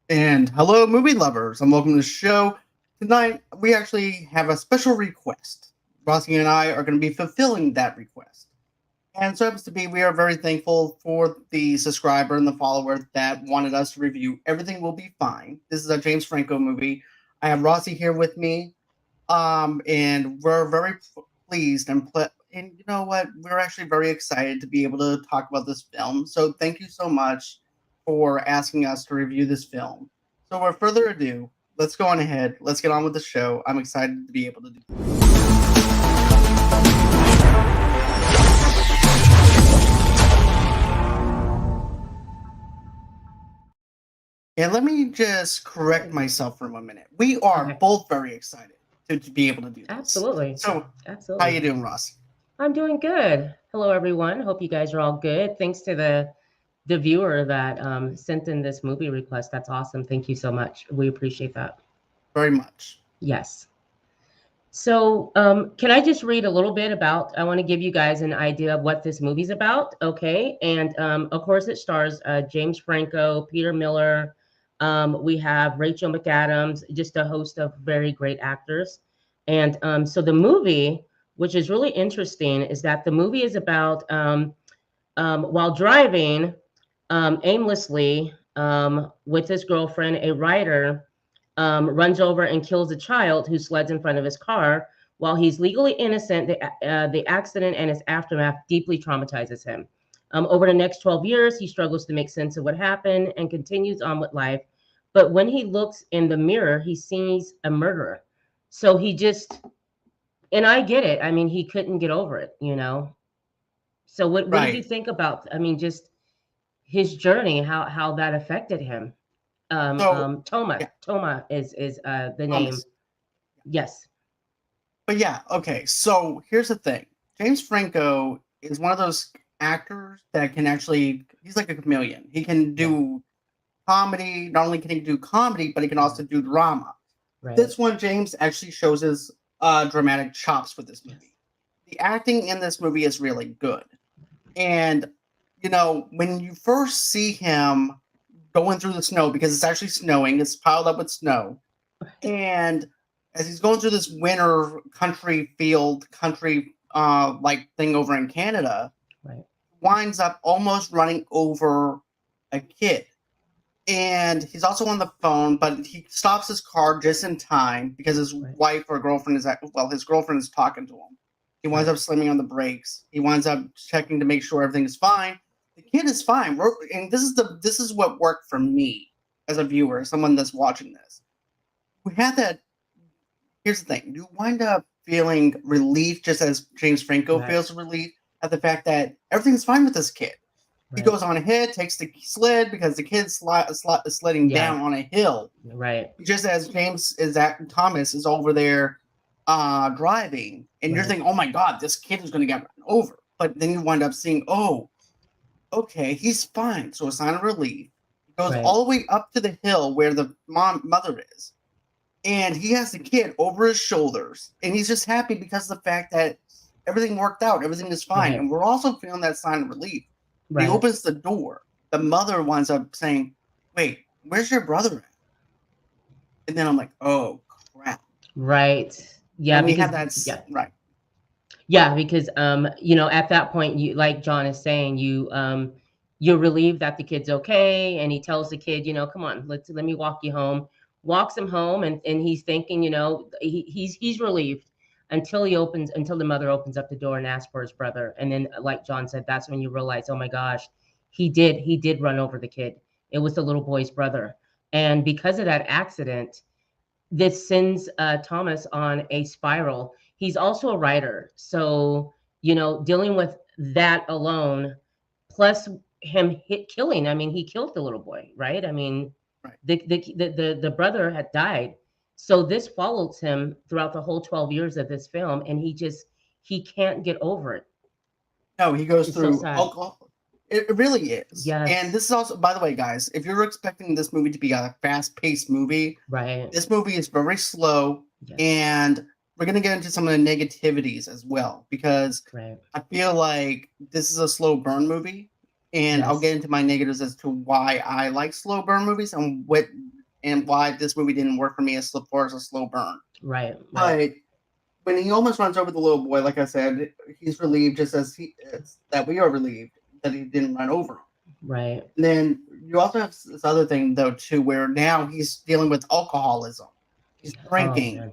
And hello, movie lovers, and welcome to the show. Tonight, we actually have a special request. Rossie and I are going to be fulfilling that request. And so happens to be, we are very thankful for the subscriber and the follower that wanted us to review Everything Will Be Fine. This is a James Franco movie. I have Rossie here with me, and we're very pleased and you know what? We're actually very excited to be able to talk about this film. So thank you so much for asking us to review this film. So without further ado, let's go on ahead. Let's get on with the show. I'm excited to be able to do this. And let me just correct myself for 1 minute. We are Okay. both very excited to be able to do this. Absolutely. So, how you Absolutely. doing, Ross? I'm doing good. Hello, everyone. Hope you guys are all good. Thanks to the viewer that sent in this movie request. That's awesome. Thank you so much. We appreciate that. Very much. Yes. So, can I just read a little bit about? I want to give you guys an idea of what this movie's about. Okay. And of course, it stars James Franco, Peter Miller. We have Rachel McAdams, just a host of very great actors. And so the movie, which is really interesting, is that the movie is about while driving aimlessly with his girlfriend, a writer runs over and kills a child who sleds in front of his car. While he's legally innocent, the accident and its aftermath deeply traumatizes him. Over the next 12 years, he struggles to make sense of what happened and continues on with life. But when he looks in the mirror, he sees a murderer. So he just, and I get it. I mean, he couldn't get over it. So what did you Right. think about, I mean, just his journey, how that affected him? So, yeah, Toma is the name. Thomas. Yes. But yeah, okay. So here's the thing. James Franco is one of those actors that can actually he's like a chameleon. He can Yeah. do comedy. Not only can he do comedy, but he can Mhm. also do drama. Right. This one, James actually shows his dramatic chops with this Yes. movie. The acting in this movie is really good. And when you first see him going through the snow, because it's actually snowing, it's piled up with snow, and as he's going through this winter country like thing over in Canada, Right. winds up almost running over a kid. And he's also on the phone, but he stops his car just in time because his Right. wife or girlfriend his girlfriend is talking to him. He winds Right. up slamming on the brakes. He winds up checking to make sure everything is fine. The kid is fine. And this is what worked for me as a viewer, someone that's watching this. We had that. Here's the thing: you wind up feeling relief, just as James Franco Right. feels relief at the fact that everything's fine with this kid. He Right. goes on ahead, takes the sled because the kid's sledding Yeah. down on a hill. Right. Just as Thomas is over there driving, and you're Right. thinking, "Oh my God, this kid is going to get run over." But then you wind up seeing, "Oh, okay, he's fine." So a sign of relief. He goes Right. all the way up to the hill where the mother is, and he has the kid over his shoulders, and he's just happy because of the fact that everything worked out, everything is fine, Right. and we're also feeling that sign of relief. When he Right. opens the door, the mother winds up saying, "Wait, where's your brother at?" And then I'm like, "Oh crap!" Right. Yeah, And we because have yeah. right, Yeah, because at that point, you, like John is saying, you're relieved that the kid's okay, and he tells the kid, come on, let me walk you home. Walks him home, and he's thinking, he's relieved until the mother opens up the door and asks for his brother. And then, like John said, that's when you realize, oh my gosh, he did run over the kid. It was the little boy's brother. And because of that accident, this sends Thomas on a spiral. He's also a writer, so dealing with that alone, plus him killing. I mean, he killed the little boy, right? I mean, right. the brother had died, so this follows him throughout the whole 12 years of this film, and he can't get over it. No, he goes It's so through sad. alcohol. It really is. And Yes, this is also, by the way, guys, if you're expecting this movie to be a fast paced movie, right. this movie is very slow. Yes, And we're going to get into some of the negativities as well, because right. I feel like this is a slow burn movie. And I'll Yes, get into my negatives as to why I like slow burn movies and what and why this movie didn't work for me as far as a slow burn. Right. But when he almost runs over the little boy, like I said, he's relieved just as he is, that we are relieved that he didn't run over him. Right. And then you also have this other thing, though, too, where now he's dealing with alcoholism. He's drinking. man.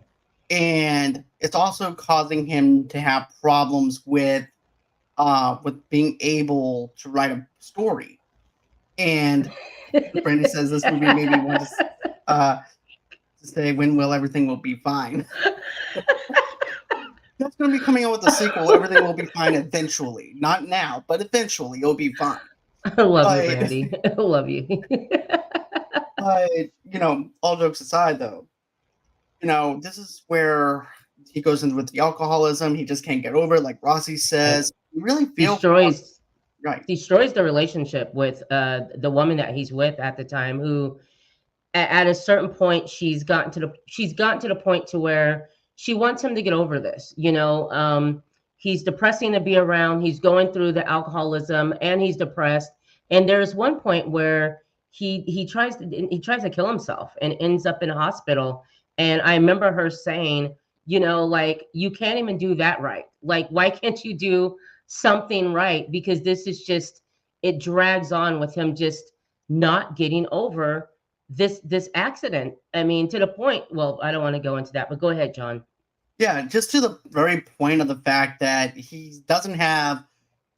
And it's also causing him to have problems with being able to write a story. And Brandy says this movie made me want to say, when will everything will be fine? That's going to be coming out with a sequel. Everything will be fine eventually. Not now, but eventually it'll be fine. I love you, Brandy. I love you. But, you know, all jokes aside, though, you know, this is where he goes in with the alcoholism. He just can't get over it, like Rossie says. You really feel destroys the relationship with the woman that he's with at the time, who at a certain point she's gotten to the point to where she wants him to get over this. You know, he's depressing to be around. He's going through the alcoholism and he's depressed. And there's one point where he tries to kill himself and ends up in a hospital. And I remember her saying, you know, like, you can't even do that right. Like, why can't you do something right? Because this is just, it drags on with him just not getting over this accident. I mean, to the point, well, I don't want to go into that, but go ahead, John. Yeah, just to the very point of the fact that he doesn't have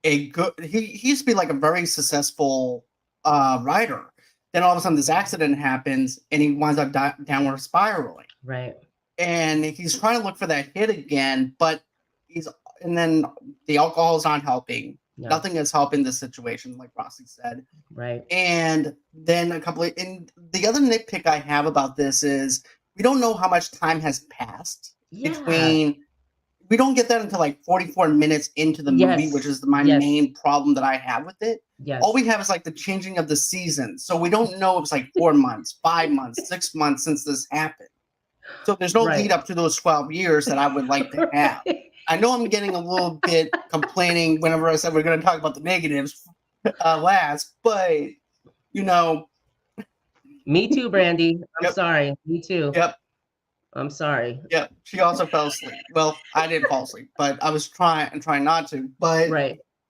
a good, he used to be like a very successful writer. Then all of a sudden this accident happens and he winds up downward spiraling. Right. And he's trying to look for that hit again, but and then the alcohol is not helping. No. Nothing is helping the situation, like Rossie said. Right. And then and the other nitpick I have about this is we don't know how much time has passed between. We don't get that until like 44 minutes into the movie, which is my main problem that I have with it. Yes. All we have is like the changing of the season. So we don't know if it's like 4 months, 5 months, 6 months since this happened. So there's no lead up to those 12 years that I would like to have. I know I'm getting a little bit complaining whenever I said we're going to talk about the negatives last, but, you know. Me too, Brandy. I'm sorry. Me too. Yep. I'm sorry. Yep. She also fell asleep. Well, I didn't fall asleep, but I was trying not to. But,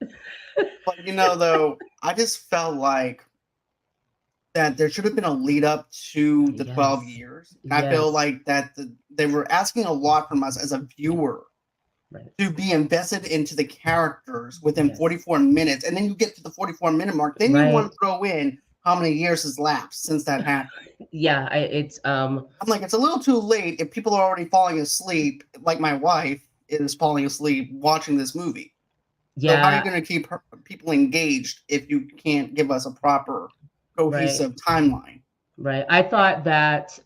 but, you know, though, I just felt like that there should have been a lead up to the 12 years. I feel like that they were asking a lot from us as a viewer to be invested into the characters within 44 minutes. And then you get to the 44-minute mark. Then you want to throw in how many years has lapsed since that happened. Yeah, it's I'm like, it's a little too late if people are already falling asleep, like my wife is falling asleep watching this movie. Yeah. So how are you going to keep people engaged if you can't give us a proper cohesive timeline? Right. I thought that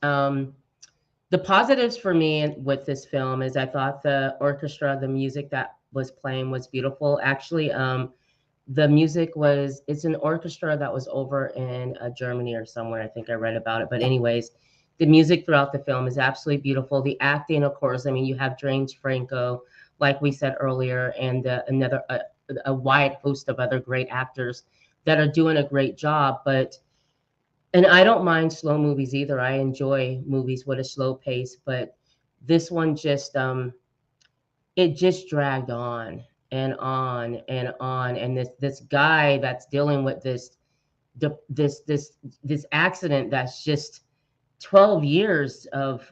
the positives for me with this film is I thought the orchestra, the music that was playing was beautiful. Actually, the music it's an orchestra that was over in Germany or somewhere. I think I read about it. But anyways, the music throughout the film is absolutely beautiful. The acting, of course, I mean, you have James Franco, like we said earlier, and a wide host of other great actors that are doing a great job. And I don't mind slow movies either. I enjoy movies with a slow pace, but this one just, it just dragged on and on and on. And this guy that's dealing with this accident that's just 12 years of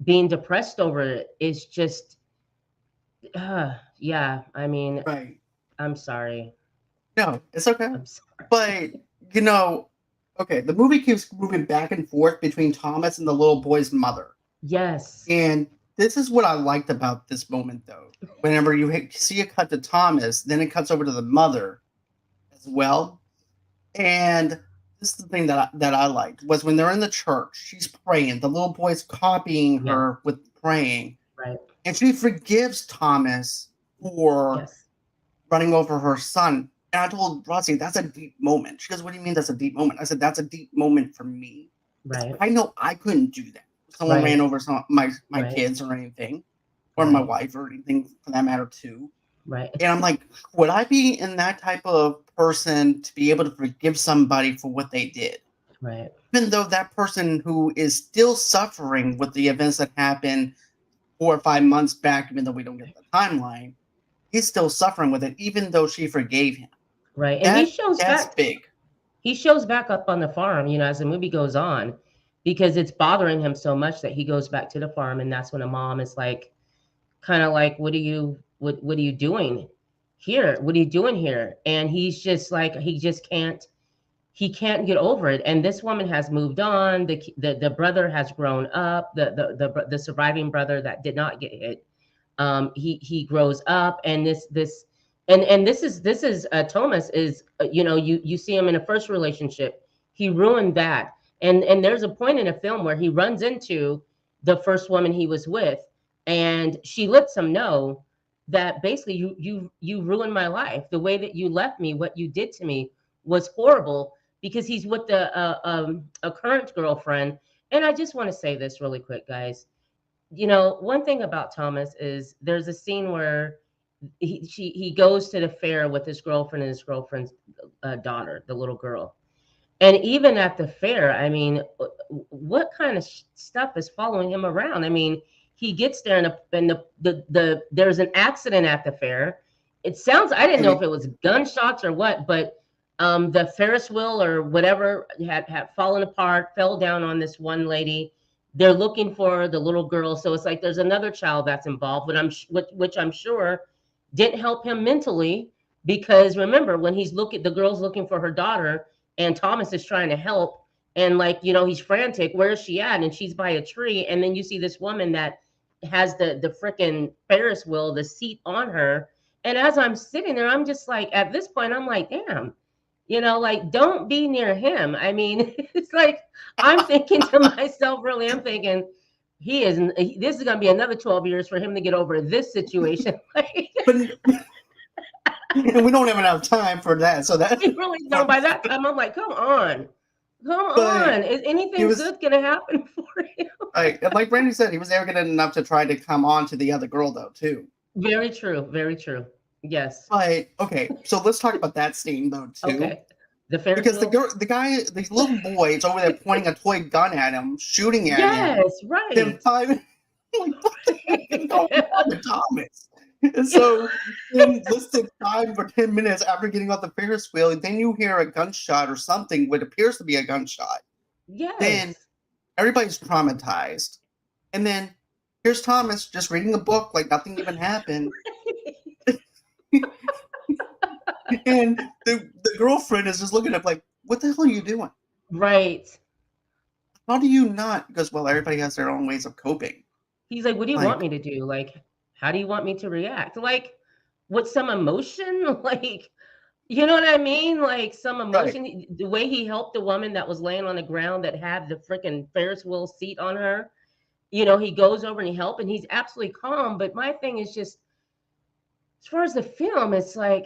being depressed over it is just, yeah. I mean, I'm sorry. No, it's okay. I'm sorry. But, you know, okay, the movie keeps moving back and forth between Tomas and the little boy's mother. Yes. And this is what I liked about this moment, though. Whenever you see a cut to Tomas, then it cuts over to the mother as well. And this is the thing that I liked, was when they're in the church, she's praying. The little boy's copying her with praying. Right. And she forgives Tomas for running over her son. And I told Rossie, that's a deep moment. She goes, what do you mean that's a deep moment? I said, that's a deep moment for me. Right. I know I couldn't do that. Someone ran over my kids or anything, or my wife or anything for that matter too. Right. And I'm like, would I be in that type of person to be able to forgive somebody for what they did? Right. even though that person who is still suffering with the events that happened 4 or 5 months back, even though we don't get the timeline, he's still suffering with it, even though she forgave him. Right. And That's big. he shows back up on the farm, as the movie goes on, because it's bothering him so much that he goes back to the farm, and that's when a mom is like, kind of like, what are you doing here? What are you doing here? And he's just like, he can't get over it. And this woman has moved on. The brother has grown up. The surviving brother that did not get hit, he grows up, and this is Tomas is, you see him in a first relationship, he ruined that, and there's a point in a film where he runs into the first woman he was with, and she lets him know that basically, you ruined my life. The way that you left me, what you did to me was horrible, because he's with a current girlfriend. And I just want to say this really quick, guys. One thing about Tomas is there's a scene where he goes to the fair with his girlfriend and his girlfriend's daughter, the little girl. And even at the fair, I mean, what kind of stuff is following him around? I mean, he gets there, and there's an accident at the fair. I didn't know if it was gunshots or what, but the Ferris wheel or whatever had fallen apart, fell down on this one lady. They're looking for the little girl, so it's like there's another child that's involved, which I'm sure didn't help him mentally, because remember, when the girl's looking for her daughter, and Tomas is trying to help, and he's frantic. Where is she at? And she's by a tree, and then you see this woman that has the freaking Ferris wheel, the seat on her. And as I'm sitting there, I'm just like, at this point, I'm like, damn. Don't be near him. I mean, it's like, I'm thinking to myself, really, I'm thinking, this is going to be another 12 years for him to get over this situation. But we don't have enough time for that. So that really, no, by that time, I'm like, come on. Is anything good going to happen for him? Like Brandy said, he was arrogant enough to try to come on to the other girl, though, too. Very true. Very true. Yes. But okay, so let's talk about that scene though too. Okay. Because the little boy is over there pointing a toy gun at him, shooting at him. Yes, right. Then like, what the heck is going on with Tomas? And so in less than 5 or 10 minutes after getting off the Ferris wheel, then you hear a gunshot or something, what appears to be a gunshot. Yes. Then everybody's traumatized. And then here's Tomas just reading a book like nothing even happened. And the girlfriend is just looking at him like, what the hell are you doing? Right. How do you not? Because, well, everybody has their own ways of coping. He's like, what do you want me to do? Like, how do you want me to react? Like, with some emotion? Like, you know what I mean? Like, some emotion. Right. The way he helped the woman that was laying on the ground that had the freaking Ferris wheel seat on her. He goes over and he helps, and he's absolutely calm. But my thing is just, as far as the film, it's like,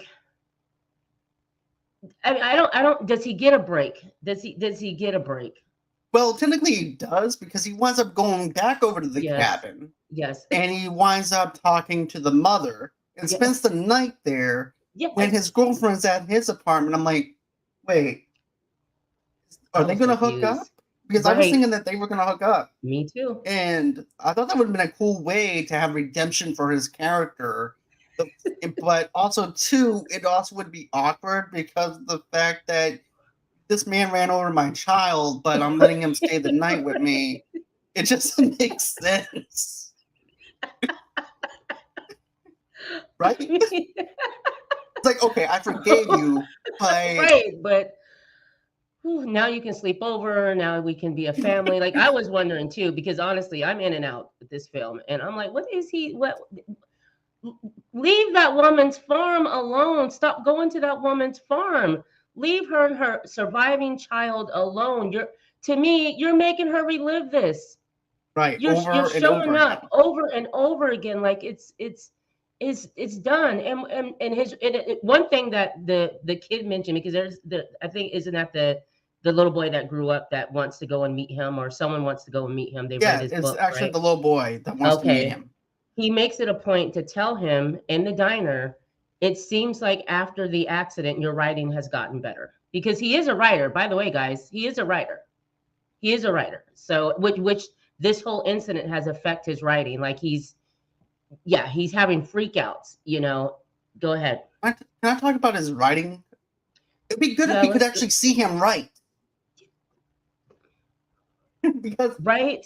I mean, I don't. Does he get a break? Does he get a break? Well, technically he does, because he winds up going back over to the cabin. Yes. And he winds up talking to the mother and spends the night there. Yes. When his girlfriend's at his apartment. I'm like, wait, are they going to hook up? Because I was thinking that they were going to hook up. Me too. And I thought that would have been a cool way to have redemption for his character. But also, too, it also would be awkward because of the fact that this man ran over my child, but I'm letting him stay the night with me. It just makes sense. Right? It's like, okay, I forgave you. But now you can sleep over. Now we can be a family. Like, I was wondering, too, because honestly, I'm in and out with this film. And I'm like, leave that woman's farm alone. Stop going to that woman's farm. Leave her and her surviving child alone. To me, you're making her relive this. Right. You're showing up over and over again. Like it's done. And one thing that the kid mentioned, because I think, isn't that the little boy that grew up that wants to go and meet him, or someone wants to go and meet him. They read his book. It's actually right? The little boy that wants to meet him. He makes it a point to tell him in the diner, it seems like after the accident, your writing has gotten better. because he is a writer. By the way, guys, he is a writer. He is a writer. So which this whole incident has affected his writing. Like he's having freakouts. Go ahead. Can I talk about his writing? It'd be good if Yeah, we could actually see him write. because right.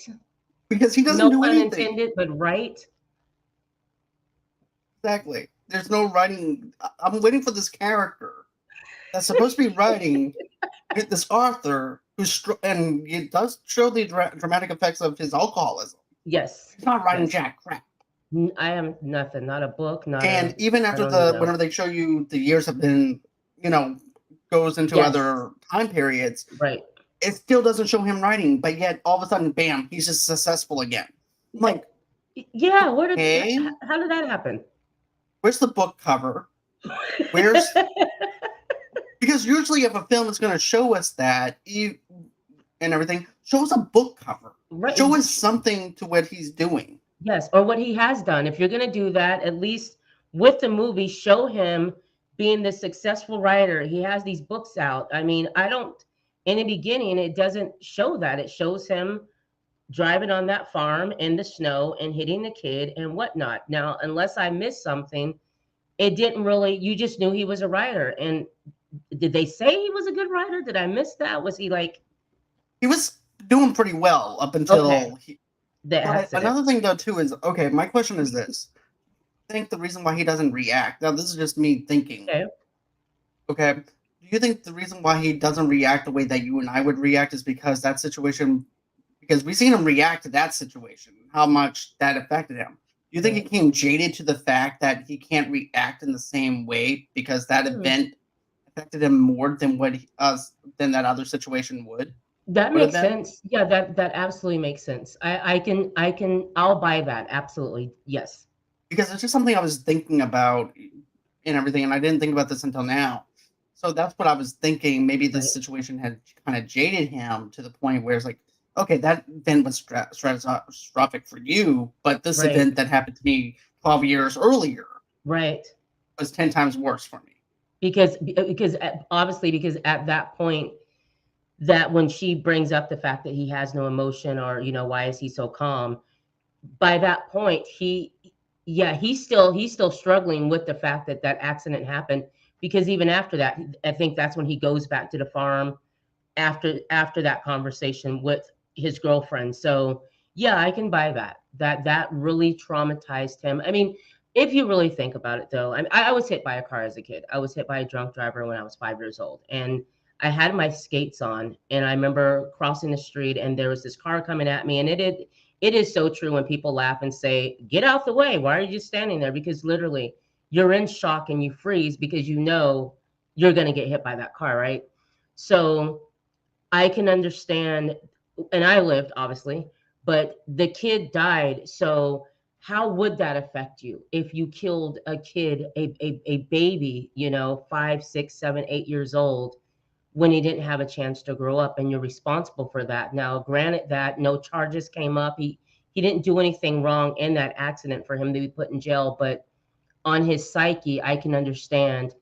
he doesn't No do pun anything. intended, but right. Exactly. There's no writing. I'm waiting for this character that's supposed to be writing this Arthur and it does show the dramatic effects of his alcoholism. Yes. He's not writing jack crap. I am nothing. Not a book. And even after whenever they show you the years have been, goes into other time periods. Right. It still doesn't show him writing, but yet all of a sudden, bam, he's just successful again. I'm like, yeah, how did that happen? Where's the book cover? Because usually if a film is going to show us that and everything, show us a book cover. Right. Show us something to what he's doing. Yes, or what he has done. If you're going to do that, at least with the movie, show him being the successful writer. He has these books out. I mean, in the beginning, it doesn't show that. It shows him driving on that farm in the snow and hitting the kid and whatnot. Now, unless I missed something, it didn't really, you just knew he was a writer. And did they say he was a good writer? Did I miss that? Was he like? He was doing pretty well up until another thing though too is, okay, my question is this. I think the reason why he doesn't react, now this is just me thinking. Okay. Do you think the reason why he doesn't react the way that you and I would react is because we've seen him react to that situation, how much that affected him? Do you think he came jaded to the fact that he can't react in the same way because that event affected him more than than that other situation would? That makes sense. Yeah, that absolutely makes sense. I'll buy that. Absolutely. Yes. Because it's just something I was thinking about and everything, and I didn't think about this until now. So that's what I was thinking. Maybe this situation had kind of jaded him to the point where it's like, okay, that event was catastrophic for you, but this event that happened to me 12 years earlier was 10 times worse for me. Because obviously, because at that point, that when she brings up the fact that he has no emotion or, why is he so calm? By that point, he's still struggling with the fact that accident happened, because even after that, I think that's when he goes back to the farm after that conversation with his girlfriend. So yeah, I can buy that really traumatized him. I mean, if you really think about it though, I was hit by a car as a kid. I was hit by a drunk driver when I was 5 years old, and I had my skates on, and I remember crossing the street and there was this car coming at me, and it is so true when people laugh and say, get out the way. Why are you just standing there? Because literally you're in shock and you freeze because you know you're going to get hit by that car, right? So I can understand, and I lived obviously, but the kid died. So how would that affect you if you killed a kid, a baby, 5, 6, 7, 8 years old, when he didn't have a chance to grow up, and you're responsible for that? Now, granted that no charges came up. He didn't do anything wrong in that accident for him to be put in jail, but on his psyche, I can understand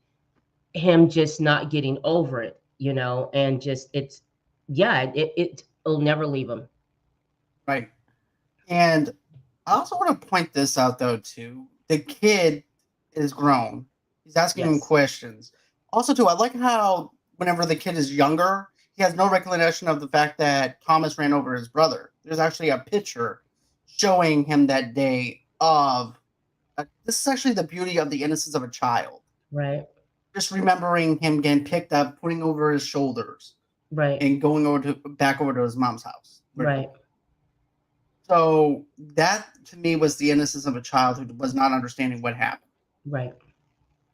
him just not getting over it, and just it'll never leave him. Right. And I also want to point this out though too. The kid is grown. He's asking him questions. Also too, I like how whenever the kid is younger, he has no recollection of the fact that Tomas ran over his brother. There's actually a picture showing him that day of this is actually the beauty of the innocence of a child. Right. Just remembering him getting picked up, putting over his shoulders. Right. And going back over to his mom's house. Right. So that to me was the innocence of a child who was not understanding what happened. Right.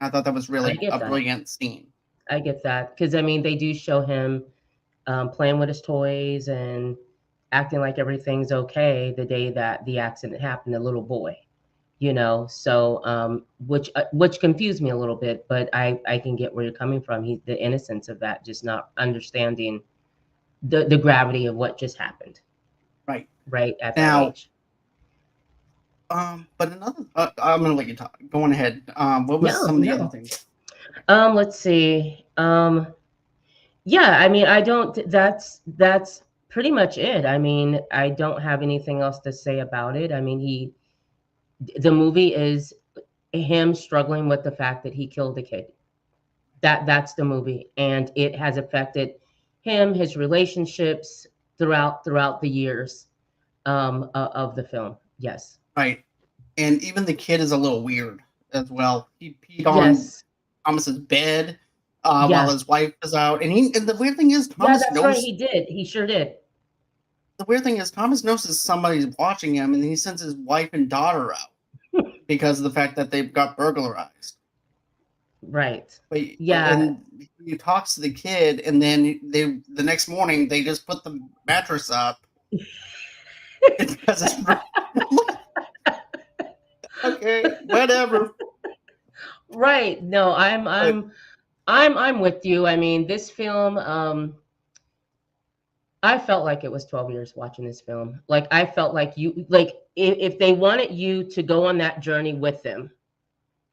I thought that was really a brilliant scene. I get that, because I mean, they do show him playing with his toys and acting like everything's okay the day that the accident happened, the little boy, so which confused me a little bit, but I can get where you're coming from. The innocence of that, just not understanding the gravity of what just happened. Right at that age. But another, I'm gonna let you talk. Go on ahead. What was some of the other things? Let's see. Yeah, I mean, I don't. That's pretty much it. I mean, I don't have anything else to say about it. I mean, the movie is him struggling with the fact that he killed a kid. That's the movie, and it has affected him, his relationships throughout the years of the film. Yes. Right. And even the kid is a little weird as well. He peed on Yes. Thomas's bed while Yeah. his wife is out. And the weird thing is Yeah, Thomas that's right. knows He did. He sure did. the weird thing is Thomas knows that somebody's watching him, and he sends his wife and daughter out because of the fact that they've got burglarized. Right. But Yeah. and he talks to the kid, and then the next morning they just put the mattress up because it's okay, whatever. Right. No, But I'm with you. I mean, this film, I felt like it was 12 years watching this film. Like I felt like like if they wanted you to go on that journey with them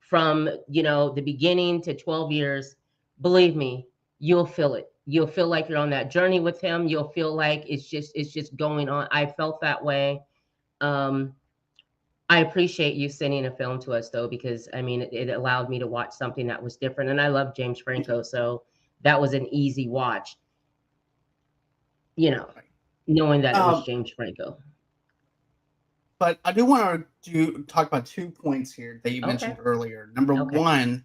from, the beginning to 12 years, believe me, you'll feel it. You'll feel like you're on that journey with him. You'll feel like it's just going on. I felt that way. Um, I appreciate you sending a film to us though, because I mean, it allowed me to watch something that was different. And I love James Franco, so that was an easy watch, you know, knowing that it was um, James Franco. but I do want to talk about 2 points here that you Okay. mentioned earlier. Number Okay. one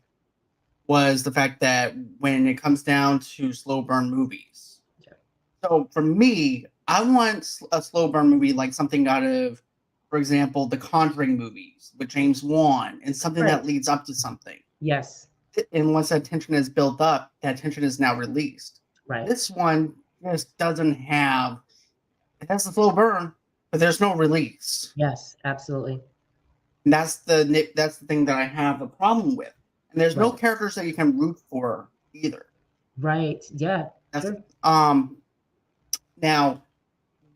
was the fact that when it comes down to slow burn movies. Okay. So for me, I want a slow burn movie like something out of, for example, the Conjuring movies with James Wan, and something that Right. leads up to something. Yes. And once that tension is built up, that tension is now released. Right. This one just doesn't have. It has the slow burn, but there's no release. Yes. Absolutely. And that's the thing that I have a problem with. And there's no Right. characters that you can root for either. Right. Yeah. That's Sure. um now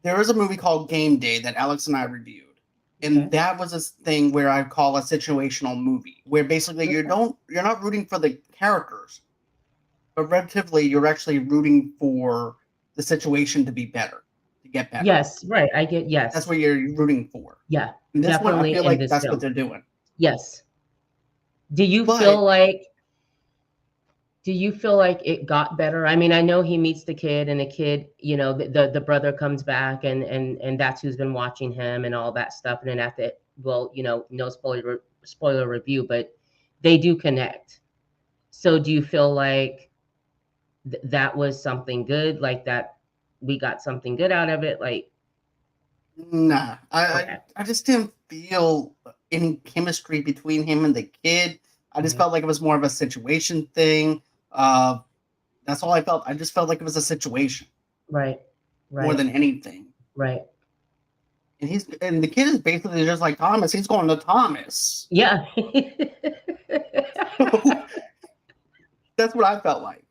there is a movie called Game Day that Alex and I reviewed. And Okay. that was this thing where I call a situational movie, where basically Okay. you're not rooting for the characters, but relatively you're actually rooting for the situation to be better, to get better. Yes. Right. I get. That's Yes. what you're rooting for. Yeah. And this one, I Definitely feel in like this that's what film. they're doing. Yes. Do you But feel like do you feel like it got better? I mean, I know he meets the kid and the kid, the brother comes back and that's who's been watching him and all that stuff. And then at the well, no spoiler review, but they do connect. So do you feel like that was something good, like that we got something good out of it? Like, nah, okay. I just didn't feel any chemistry between him and the kid. I just Mhm. felt like it was more of a situation thing. Uh, that's all I felt. I just felt like it was a situation Right. more Right. than anything. Right. And the kid is basically just like Thomas. He's going to Thomas. Yeah. That's what I felt like.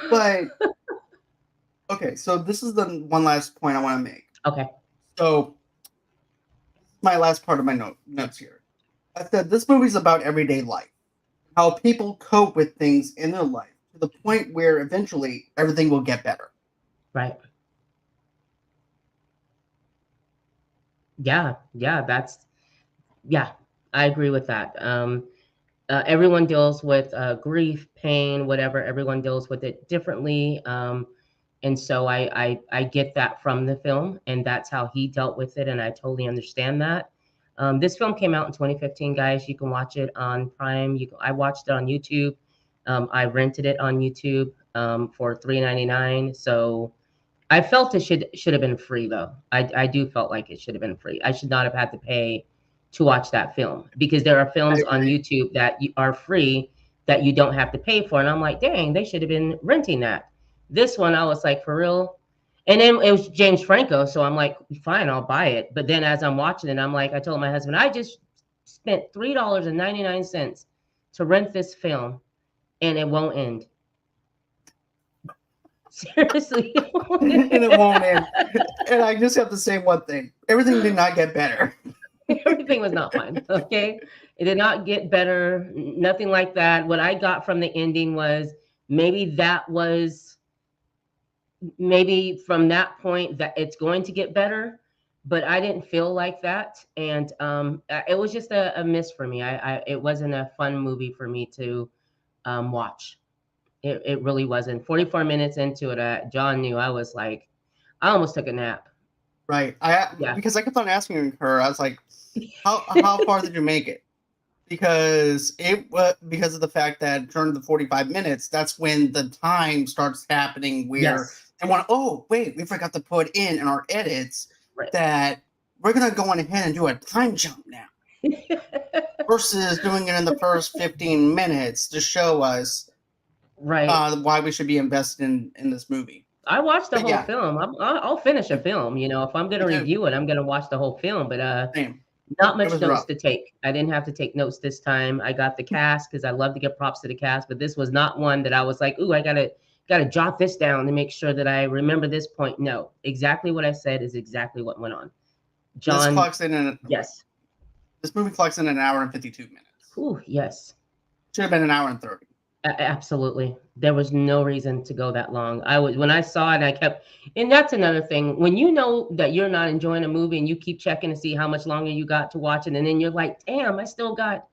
But okay, so this is the one last point I want to make. Okay. So my last part of my notes here. I said this movie's about everyday life, how people cope with things in their life to the point where eventually everything will get better. Right. Yeah. Yeah. Yeah, I agree with that. Everyone deals with grief, pain, whatever. Everyone deals with it differently. And so I get that from the film, and that's how he dealt with it. And I totally understand that. This film came out in 2015, guys. You can watch it on Prime. I watched it on YouTube. I rented it on YouTube for $3.99. So I felt it should have been free though. I do felt like it should have been free. I should not have had to pay to watch that film, because there are I films on agree. YouTube that are free that you don't have to pay for. And I'm like, dang, they should have been renting that. This one, I was like, for real. And then it was James Franco, so I'm like, fine, I'll buy it. But then as I'm watching it, I'm like, I told my husband, I just spent $3.99 to rent this film, and it won't end. Seriously. And it won't end. And I just have to say one thing. Everything did not get better. Everything was not fine. Okay. It did not get better. Nothing like that. What I got from the ending was maybe that was maybe from that point that it's going to get better, but I didn't feel like that, and it was just a miss for me. It wasn't a fun movie for me to watch. It really wasn't. 44 minutes into it, John knew I was like, I almost took a nap. Right. Yeah. Because I kept on asking her, I was like, how far did you make it? Because because of the fact that during the 45 minutes, that's when the time starts happening where Yes. they want, oh wait, we forgot to put in our edits Right. that we're gonna go on ahead and do a time jump now. Versus doing it in the first 15 minutes to show us Right. why we should be invested in this movie. I watched the But whole yeah, film. I'll finish a film. You know, if I'm going to me too. review it, I'm going to watch the whole film. But Same. not It much was notes rough. to take. I didn't have to take notes this time. I got the cast because I love to give props to the cast. But this was not one that I was like, ooh, I gotta jot this down to make sure that I remember this point. No, exactly what I said is exactly what went on. This John, clocks in yes. This movie clocks in an hour and 52 minutes. Ooh, yes. Should have been an hour and 30. Absolutely. There was no reason to go that long. When I saw it, I kept, and that's another thing. When you know that you're not enjoying a movie and you keep checking to see how much longer you got to watch it, and then you're like, damn, I still got,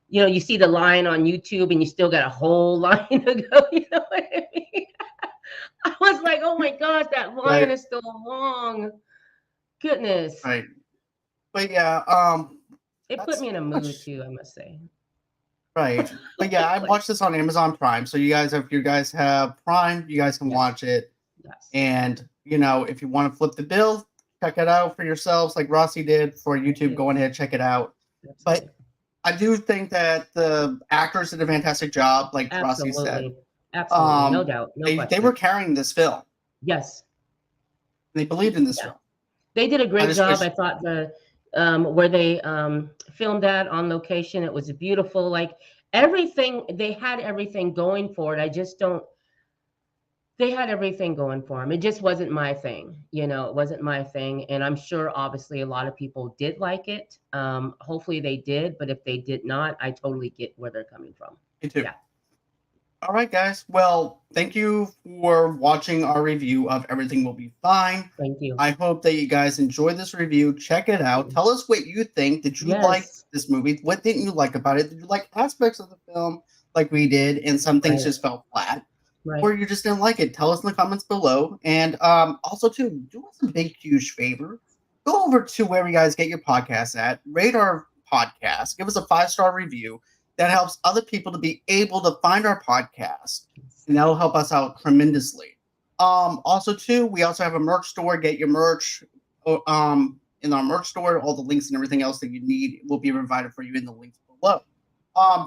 you see the line on YouTube and you still got a whole line to go. You know what I mean? I was like, oh my gosh, that line is still long. Goodness. Right. But yeah, It put me in a mood too, I must say. Right. But yeah, I watched this on Amazon Prime. So if you guys have Prime, you guys can watch it. Yes. And if you want to flip the bill, check it out for yourselves, like Rossie did for YouTube. Go ahead, check it out. Absolutely. But I do think that the actors did a fantastic job, like Rossie said. Absolutely, no doubt, no question. They were carrying this film. Yes. They believed in this film. They did a great job. I thought where they filmed that on location, it was beautiful. Like everything, they had everything going for it. They had everything going for them. It just wasn't my thing. It wasn't my thing. And I'm sure obviously a lot of people did like it. Hopefully they did, but if they did not, I totally get where they're coming from. Me too. Yeah. All right, guys. Well, thank you for watching our review of Everything Will Be Fine. Thank you. I hope that you guys enjoyed this review. Check it out. Tell us what you think. Did you like this movie? What didn't you like about it? Did you like aspects of the film like we did and some things just felt flat? Right. Or you just didn't like it? Tell us in the comments below. And also, too, do us a big, huge favor. Go over to where you guys get your podcasts at. Rate our podcast. Give us a 5-star review. That helps other people to be able to find our podcast, and that'll help us out tremendously. Also, too, we also have a merch store. Get your merch in our merch store. All the links and everything else that you need will be provided for you in the links below.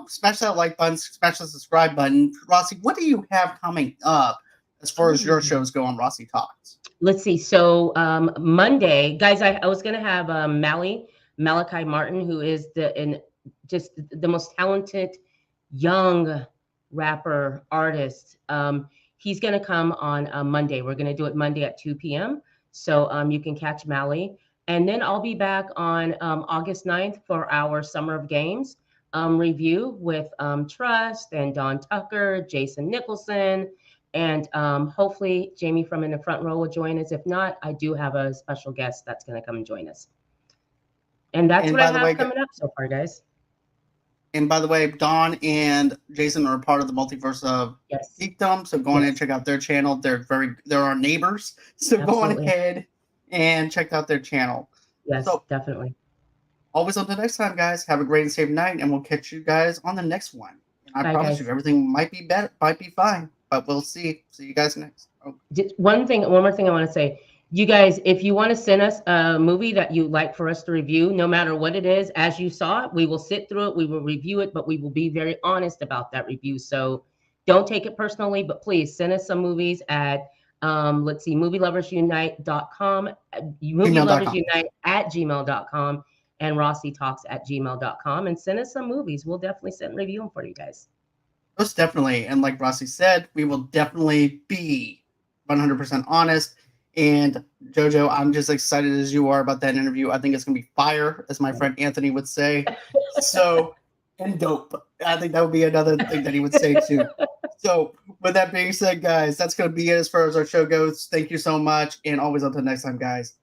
Smash that like button, smash the subscribe button. Rossie, what do you have coming up as far as your shows go on Rossie Talks? Let's see. So Monday, guys, I was going to have Malachi Martin, who is just the most talented young rapper artist. He's going to come on Monday. We're going to do it Monday at 2 p.m. So you can catch Mally. And then I'll be back on August 9th for our Summer of Games review with Trust and Don Tucker, Jason Nicholson, and hopefully Jamie from In the Front Row will join us. If not, I do have a special guest that's going to come and join us. And that's what I have coming up so far, guys. And by the way, Don and Jason are part of the Multiverse of Geekdom. So go on and check out their channel. They're our neighbors. So go on ahead and check out their channel. Yes, definitely. Always until next time, guys. Have a great and safe night, and we'll catch you guys on the next one. And I promise you, everything might be better, might be fine, but we'll see. See you guys next. Oh. One more thing I want to say. You guys, if you want to send us a movie that you'd like for us to review, no matter what it is, as you saw it, we will sit through it, we will review it, but we will be very honest about that review. So don't take it personally, but please send us some movies at, let's see, movieloversunite.com, movieloversunite@gmail.com, and rossietalks@gmail.com, and send us some movies. We'll definitely sit and review them for you guys. Most definitely. And like Rossie said, we will definitely be 100% honest. And Jojo, I'm just excited as you are about that interview. I think it's going to be fire, as my friend Anthony would say. So, and dope. I think that would be another thing that he would say too. So, with that being said, guys, that's going to be it as far as our show goes. Thank you so much. And always until next time, guys.